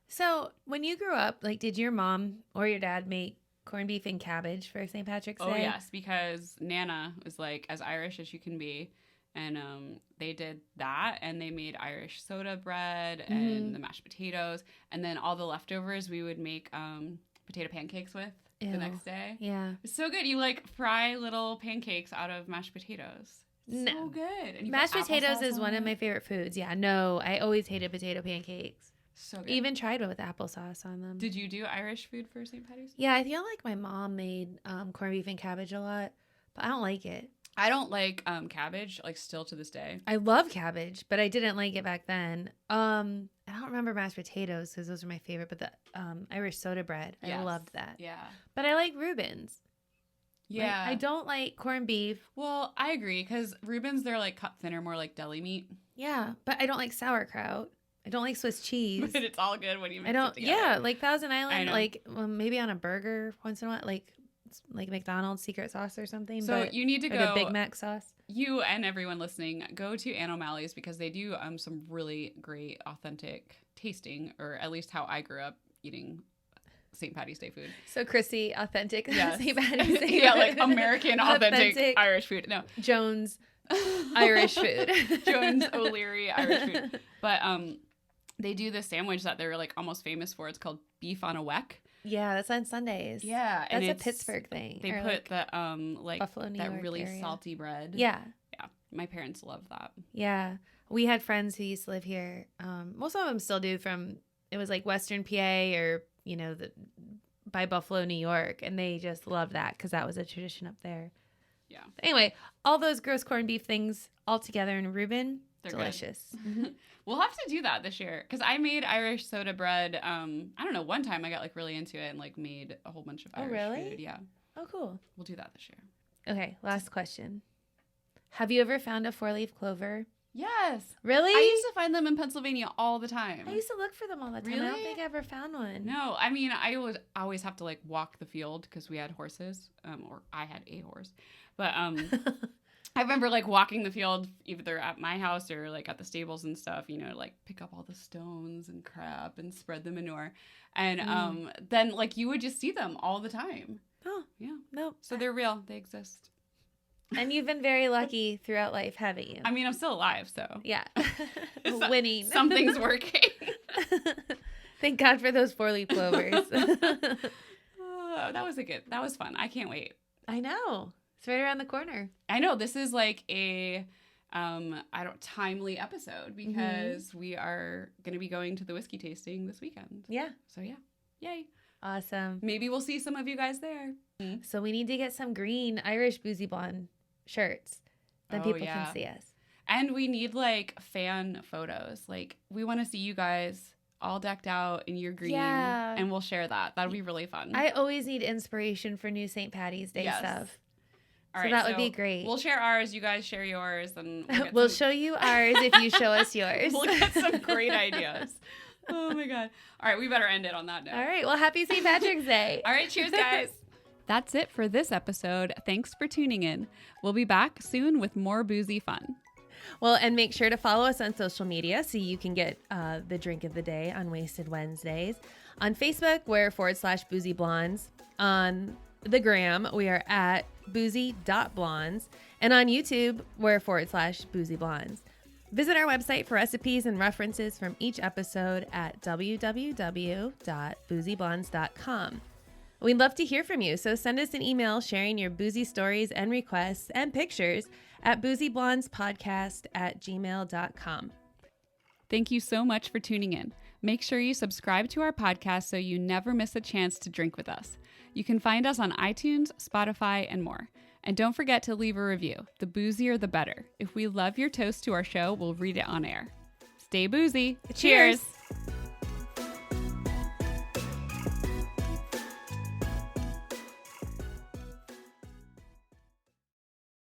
So when you grew up, like, did your mom or your dad make corned beef and cabbage for St. Patrick's Day? Oh yes, because Nana was like as Irish as you can be. And they did that, and they made Irish soda bread and the mashed potatoes, and then all the leftovers we would make potato pancakes with the next day. Yeah, it's so good. You like fry little pancakes out of mashed potatoes. So good. And mashed potatoes is one of my favorite foods. Yeah, no, I always hated potato pancakes. So good. Even tried with applesauce on them. Did you do Irish food for St. Patty's? Yeah, I feel like my mom made corned beef and cabbage a lot, but I don't like it. I don't like cabbage, like still to this day. I love cabbage, but I didn't like it back then. I don't remember mashed potatoes because those are my favorite, but the Irish soda bread, I loved that. Yeah. But I like Reubens. Yeah. Like, I don't like corned beef. Well, I agree, because Reubens, they're like cut thinner, more like deli meat. Yeah, but I don't like sauerkraut. I don't like Swiss cheese. But it's all good when you mix it together. Yeah, like Thousand Island, like maybe on a burger once in a while, like McDonald's secret sauce or something. So you need to go. The Big Mac sauce. You and everyone listening, go to Ann O'Malley's, because they do some really great, authentic tasting, or at least how I grew up eating St. Patty's Day food. So Chrissy, authentic St. Patty's Day yeah, like American authentic Irish food. No, Jones Irish food. Jones O'Leary Irish food. But they do this sandwich that they're like almost famous for. It's called beef on a weck. Yeah, that's on Sundays. Yeah, that's a Pittsburgh thing. They put like the like Buffalo, New that York really area. salty bread. Yeah, yeah. My parents love that. Yeah, we had friends who used to live here. Most of them still do. It was like Western PA or by Buffalo, New York, and they just loved that because that was a tradition up there. Yeah. But anyway, all those gross corned beef things all together in a Reuben, they're delicious. We'll have to do that this year, because I made Irish soda bread. I don't know, one time I got like really into it and like made a whole bunch of Irish food. Yeah. Oh, cool. We'll do that this year. Okay, last question. Have you ever found a 4-leaf clover? Yes. Really? I used to find them in Pennsylvania all the time. I used to look for them all the time. Really? I don't think I ever found one. No, I mean, I would always have to like walk the field because we had horses, or I had a horse. But I remember like walking the field either at my house or like at the stables and stuff, like pick up all the stones and crap and spread the manure. And then like you would just see them all the time. Oh, yeah. Nope. So they're real. They exist. And you've been very lucky throughout life, haven't you? I mean, I'm still alive, so. Yeah. Winning. Something's working. Thank God for those 4-leaf clovers. That was fun. I can't wait. I know. It's right around the corner. I know. This is like a timely episode because we are going to be going to the whiskey tasting this weekend. Yeah. So yeah. Yay. Awesome. Maybe we'll see some of you guys there. So we need to get some green Irish Boozy Blonde shirts. Then people can see us. And we need like fan photos. Like we want to see you guys all decked out in your green. Yeah. And we'll share that. That'll be really fun. I always need inspiration for new St. Patty's Day stuff. All so right, that would be great. We'll share ours. You guys share yours. And we'll show you ours if you show us yours. We'll get some great ideas. Oh my God. All right, we better end it on that note. All right, well, happy St. Patrick's Day. All right, cheers, guys. That's it for this episode. Thanks for tuning in. We'll be back soon with more boozy fun. Well, and make sure to follow us on social media so you can get the drink of the day on Wasted Wednesdays. On Facebook, we're /Boozy Blondes. On the gram, we are at boozy.blondes. And on YouTube, we're /Boozy Blondes. Visit our website for recipes and references from each episode at www.boozyblondes.com. We'd love to hear from you, so send us an email sharing your boozy stories and requests and pictures at boozyblondespodcast@gmail.com. Thank you so much for tuning in. Make sure you subscribe to our podcast so you never miss a chance to drink with us. You can find us on iTunes, Spotify, and more. And don't forget to leave a review. The boozier, the better. If we love your toast to our show, we'll read it on air. Stay boozy. Cheers.